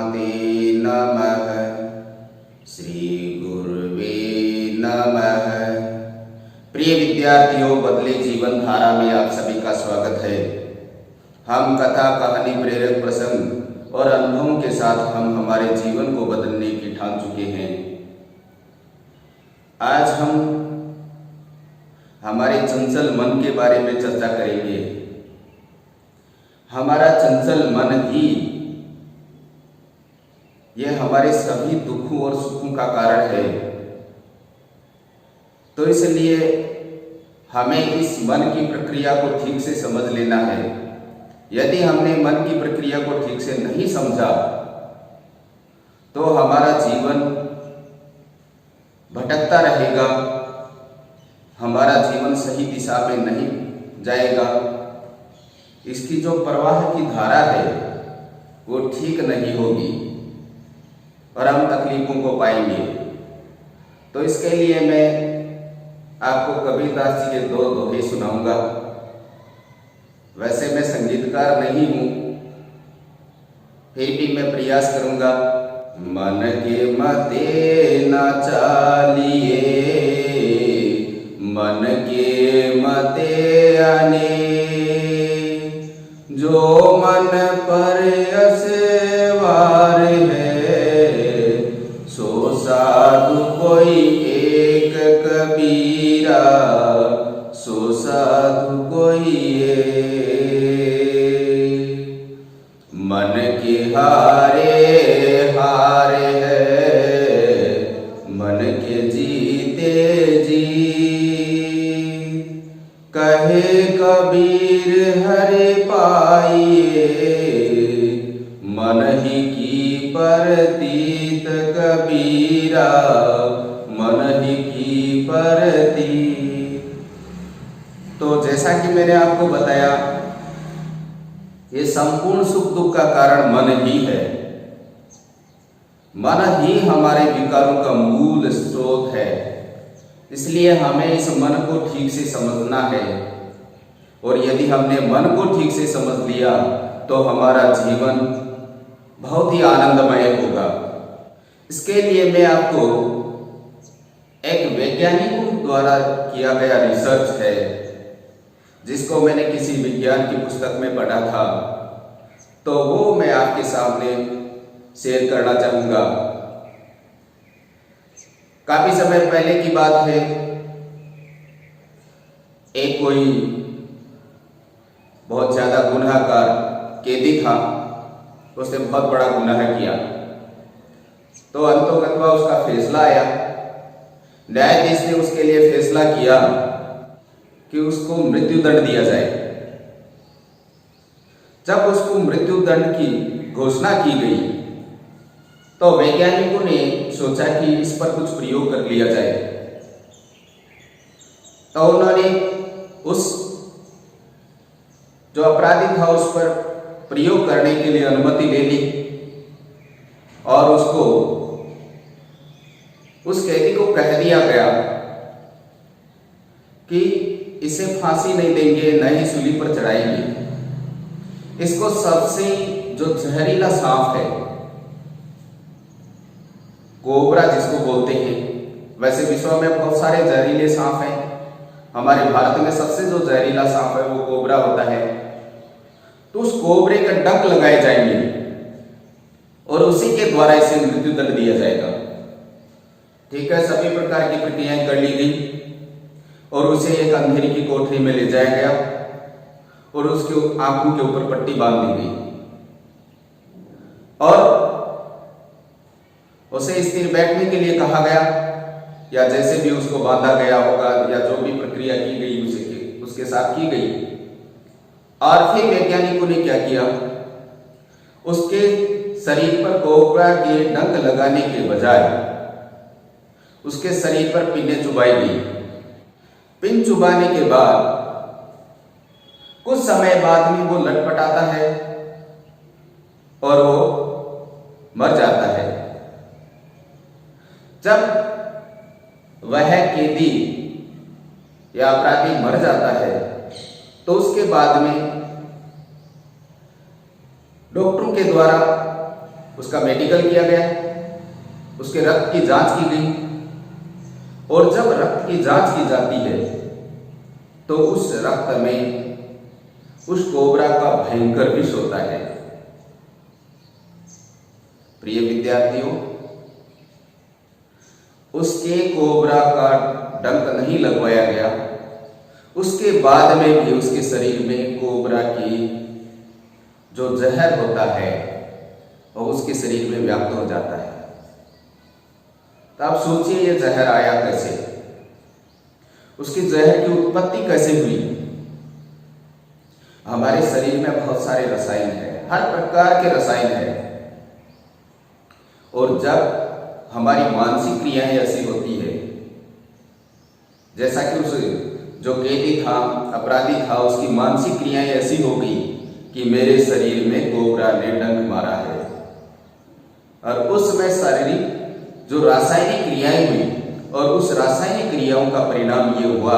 नमः। श्री गुरुवे नमः। प्रिय विद्यार्थियों, बदले जीवन धारा में आप सभी का स्वागत है। हम कथा, कहानी, प्रेरक प्रसंग और अनुभवों के साथ हम हमारे जीवन को बदलने की ठान चुके हैं। आज हम हमारे चंचल मन के बारे में चर्चा करेंगे। हमारा चंचल मन ही यह हमारे सभी दुखों और सुखों का कारण है। तो इसलिए हमें इस मन की प्रक्रिया को ठीक से समझ लेना है। यदि हमने मन की प्रक्रिया को ठीक से नहीं समझा तो हमारा जीवन भटकता रहेगा, हमारा जीवन सही दिशा में नहीं जाएगा। इसकी जो प्रवाह की धारा है वो ठीक नहीं होगी और हम तकलीफों को पाएंगे। तो इसके लिए मैं आपको कबीरदास जी के 2 दोहे सुनाऊंगा। वैसे मैं संगीतकार नहीं हूं, फिर भी मैं प्रयास करूंगा। मन के मते न चालिए, मन के मते आने, जो मन पर असवार है, सो साधु कोई एक कबीरा, सो साधु कोई मन के हारे हारे है, मन के जीते जी। कहे कबीर हरि पाइए, मन ही की परतीत कबीरा, मन ही की परतीत। तो जैसा कि मैंने आपको बताया, ये संपूर्ण सुख दुख का कारण मन ही है। मन ही हमारे विकारों का मूल स्रोत है। इसलिए हमें इस मन को ठीक से समझना है। और यदि हमने मन को ठीक से समझ लिया तो हमारा जीवन बहुत ही आनंदमय होगा। इसके लिए मैं आपको एक वैज्ञानिकों द्वारा किया गया रिसर्च है, जिसको मैंने किसी विज्ञान की पुस्तक में पढ़ा था, तो वो मैं आपके सामने शेयर करना चाहूंगा। काफी समय पहले की बात है। एक कोई बहुत ज्यादा गुनाहगार कैदी था, उसने बहुत बड़ा गुनाह किया। तो अंतोगत्वा उसका फैसला आया। न्यायाधीश ने उसके लिए फैसला किया कि उसको मृत्यु दंड दिया जाए। जब उसको मृत्यु दंड की घोषणा की गई तो वैज्ञानिकों ने सोचा कि इस पर कुछ प्रयोग कर लिया जाए। तो उन्होंने उस जो अपराधी था उस पर प्रयोग करने के लिए अनुमति ले ली और उसको उस कैदी को कह दिया गया कि इसे फांसी नहीं देंगे, न ही सूली पर चढ़ाएंगे। इसको सबसे जो जहरीला सांप है, कोबरा जिसको बोलते हैं, वैसे विश्व में बहुत सारे जहरीले सांप हैं। हमारे भारत में सबसे जो जहरीला सांप है वो कोबरा होता है। तो उस कोबरे का डंक लगाए जाएंगे और उसी के द्वारा इसे मृत्यु दंड दिया जाएगा। ठीक है, सभी प्रकार की प्रक्रियाएं कर ली गई और उसे एक अंधेरी की कोठरी में ले जाया गया और उसके आंखों के ऊपर पट्टी बांध दी गई और उसे स्थिर बैठने के लिए कहा गया, या जैसे भी उसको बांधा गया होगा या जो भी प्रक्रिया की गई उसके साथ की गई। और फिर वैज्ञानिकों ने क्या किया, उसके शरीर पर कोबरा के डंक लगाने के बजाय उसके शरीर पर पिनें चुभाई गई। पिन चुभाने के बाद कुछ समय बाद में वो लटपटाता है और वो मर जाता है। जब वह कैदी या अपराधी मर जाता है तो उसके बाद में डॉक्टरों के द्वारा उसका मेडिकल किया गया, उसके रक्त की जांच की गई, और जब रक्त की जांच की जाती है तो उस रक्त में उस कोबरा का भयंकर विष होता है। प्रिय विद्यार्थियों, उसके कोबरा का डंक नहीं लगवाया गया, उसके बाद में भी उसके शरीर में कोबरा की जो जहर होता है वो उसके शरीर में व्याप्त हो जाता है। तो आप सोचिए ये जहर आया कैसे, उसकी जहर की उत्पत्ति कैसे हुई। हमारे शरीर में बहुत सारे रसायन है, हर प्रकार के रसायन है, और जब हमारी मानसिक क्रियाएं ऐसी होती है, जैसा कि उस जो कैदी था, अपराधी था, उसकी मानसिक क्रियाएं ऐसी हो गई कि मेरे शरीर में कोबरा ने डंक मारा है, और उसमें शारीरिक जो रासायनिक क्रियाएं हुई, और उस रासायनिक क्रियाओं का परिणाम ये हुआ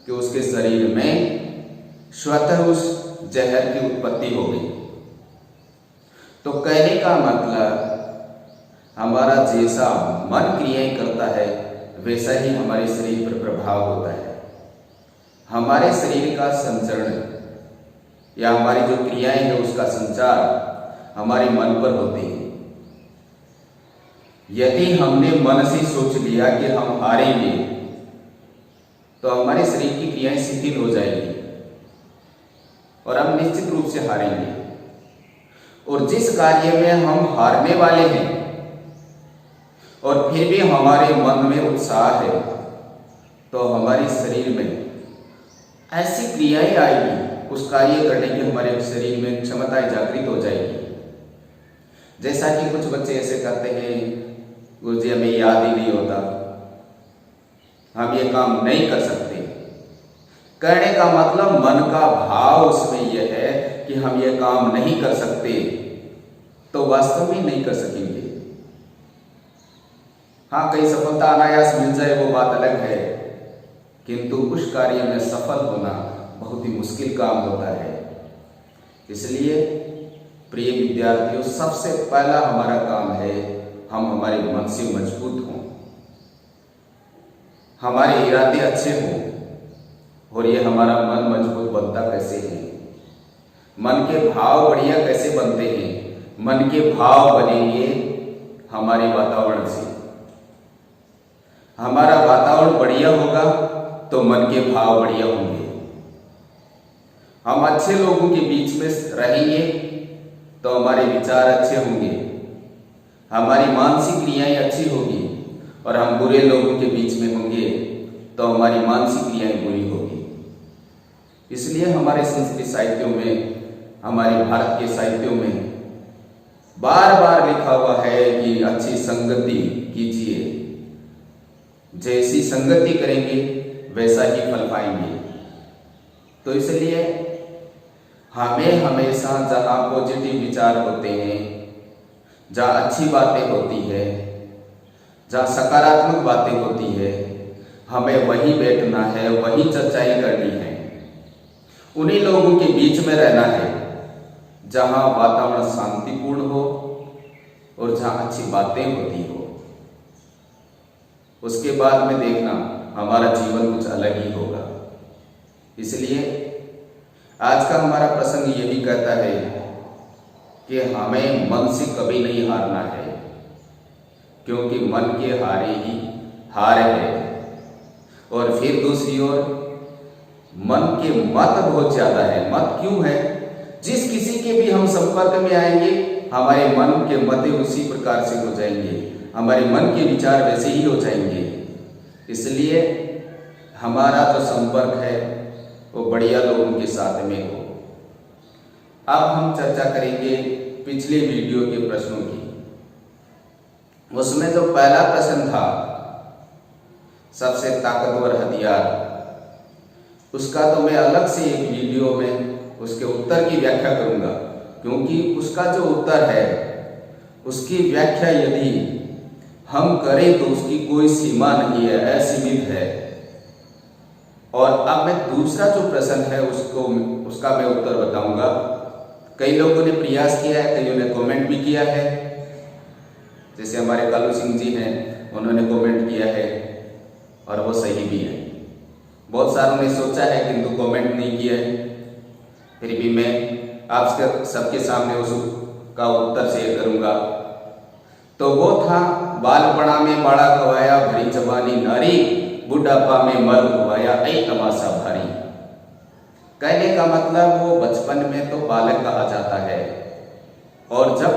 कि उसके शरीर में स्वतः उस जहर की उत्पत्ति हो गई। तो कहने का मतलब हमारा जैसा मन क्रियाएं करता है वैसा ही हमारे शरीर पर प्रभाव होता है। हमारे शरीर का संचरण या हमारी जो क्रियाएं हैं उसका संचार हमारे मन पर होते हैं। यदि हमने मन से सोच लिया कि हम हारेंगे तो हमारे शरीर की क्रियाएं शिथिल हो जाएंगी और हम निश्चित रूप से हारेंगे। और जिस कार्य में हम हारने वाले हैं और फिर भी हमारे मन में उत्साह है तो हमारे शरीर में ऐसी क्रियाएं आएगी, उस कार्य करने की हमारे शरीर में क्षमताएं जागृत हो जाएगी। जैसा कि कुछ बच्चे ऐसे कहते हैं, गुरुजी हमें याद ही नहीं होता, हम ये काम नहीं कर सकते। कहने का मतलब मन का भाव उसमें यह है कि हम ये काम नहीं कर सकते, तो वास्तव में नहीं कर सकेंगे। हाँ, कई सफलता अनायास मिल जाए वो बात अलग है, किंतु उस कार्य में सफल होना बहुत ही मुश्किल काम होता है। इसलिए प्रिय विद्यार्थियों, सबसे पहला हमारा काम है हम हमारे मन से मजबूत हों, हमारे इरादे अच्छे हों। और ये हमारा मन मजबूत बनता कैसे है, मन के भाव बढ़िया कैसे बनते हैं? मन के भाव बनेंगे हमारे वातावरण से। हमारा वातावरण बढ़िया होगा तो मन के भाव बढ़िया होंगे। हम अच्छे लोगों के बीच में रहेंगे तो हमारे विचार अच्छे होंगे, हमारी मानसिक क्रियाएं अच्छी होगी। और हम बुरे लोगों के बीच में होंगे तो हमारी मानसिक क्रियाएं बुरी होगी। इसलिए हमारे संस्कृत साहित्यों में, हमारे भारत के साहित्यों में बार बार लिखा हुआ है कि अच्छी संगति कीजिए, जैसी संगति करेंगे वैसा ही फल पाएंगे। तो इसलिए हमें हमेशा जहाँ पॉजिटिव विचार होते हैं, जहाँ अच्छी बातें होती है, जहाँ सकारात्मक बातें होती है, हमें वहीं बैठना है, वहीं चर्चाएं करनी है, उन्हीं लोगों के बीच में रहना है जहाँ वातावरण शांतिपूर्ण हो और जहाँ अच्छी बातें होती हो। उसके बाद में देखना हमारा जीवन कुछ अलग ही होगा। इसलिए आज का हमारा प्रसंग यही कहता है कि हमें मन से कभी नहीं हारना है, क्योंकि मन के हारे ही हार है। और फिर दूसरी ओर मन के मत बहुत ज्यादा है। मत क्यों है? जिस किसी के भी हम संपर्क में आएंगे हमारे मन के मत उसी प्रकार से हो जाएंगे, हमारे मन के विचार वैसे ही हो जाएंगे। इसलिए हमारा जो संपर्क है वो बढ़िया लोगों के साथ में हो। अब हम चर्चा करेंगे पिछले वीडियो के प्रश्नों की। उसमें जो पहला प्रश्न था, सबसे ताकतवर हथियार, उसका तो मैं अलग से एक वीडियो में उसके उत्तर की व्याख्या करूंगा, क्योंकि उसका जो उत्तर है उसकी व्याख्या यदि हम करें तो उसकी कोई सीमा नहीं है, असीमित है। और अब मैं दूसरा जो प्रश्न है उसका मैं उत्तर बताऊंगा। कई लोगों ने प्रयास किया है, कईयों ने कमेंट भी किया है। जैसे हमारे कालू सिंह जी हैं, उन्होंने कमेंट किया है और वो सही भी है। बहुत सारों ने सोचा है किंतु कमेंट नहीं किया है। फिर भी मैं आप सबके सामने उसका उत्तर शेयर करूंगा। तो वो था, बालपणा में बाड़ा खवाया भरी जवानी नारी, बुढ़ापा में मर्द खवाया ऐ तमाशा भारी। कहने का मतलब वो बचपन में तो बालक कहा जाता है और जब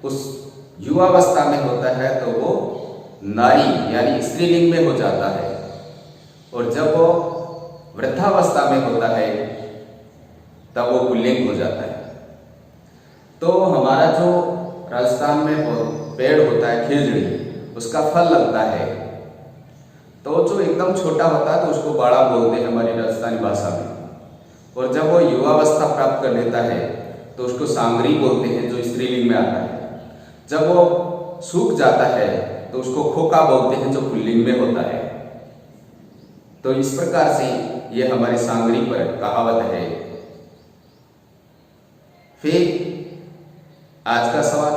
उस युवावस्था में होता है तो वो नारी यानी स्त्रीलिंग में हो जाता है, और जब वो वृद्धावस्था में होता है तब वो पुल्लिंग हो जाता है। तो हमारा जो राजस्थान में पेड़ होता है खिजड़ी, उसका फल लगता है, तो जो एकदम छोटा होता है तो उसको बाड़ा बोलते हैं हमारी राजस्थानी भाषा में। और जब वो युवावस्था प्राप्त कर लेता है तो उसको सांगरी बोलते हैं, जो स्त्रीलिंग में आता है। जब वो सूख जाता है तो उसको खोका बोलते हैं, जो पुल्लिंग में होता है। तो इस प्रकार से ये हमारे सांगरी पर कहावत है। फिर आज का सवाल,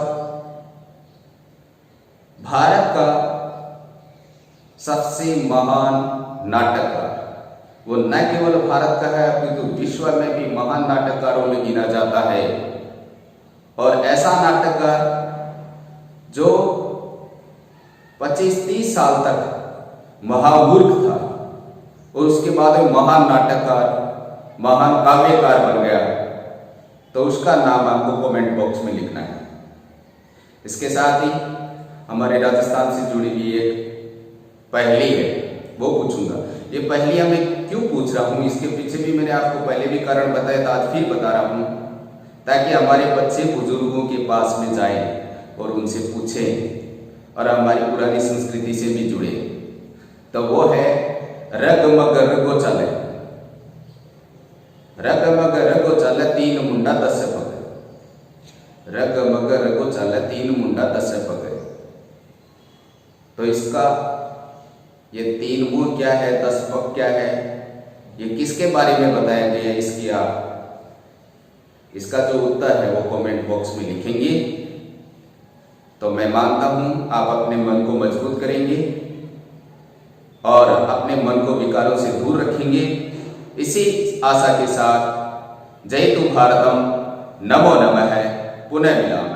भारत का सबसे महान नाटककार, वो न केवल भारत का है अपितु विश्व में भी महान नाटककारों में गिना जाता है। और ऐसा नाटककार जो 25-30 साल तक महामूर्ख था और उसके बाद में महान नाटककार, महान काव्यकार बन गया, तो उसका नाम आपको कमेंट बॉक्स में लिखना है। इसके साथ ही हमारे राजस्थान से जुड़ी हुई एक पहेली है, वो पूछूंगा। ये पहेलियां मैं क्यों पूछ रहा हूँ, इसके पीछे भी मैंने आपको पहले भी कारण बताया था, आज फिर बता रहा हूँ, ताकि हमारे बच्चे बुजुर्गों के पास में जाएं और उनसे पूछें और हमारी पुरानी संस्कृति से भी जुड़े। तो वो है रगमग रगो चले, रगमग रगो चले तीन मुंडा 10 पग, रगमग रगो चले तीन मुंडा 10 पग। तो इसका ये 3 मुंह क्या है, 10 पग क्या है, ये किसके बारे में बताया गया है, इसका जो उत्तर है वो कमेंट बॉक्स में लिखेंगे। तो मैं मानता हूं आप अपने मन को मजबूत करेंगे और अपने मन को विकारों से दूर रखेंगे। इसी आशा के साथ जय तु भारतम, नमो नमः, पुनः मिलामः।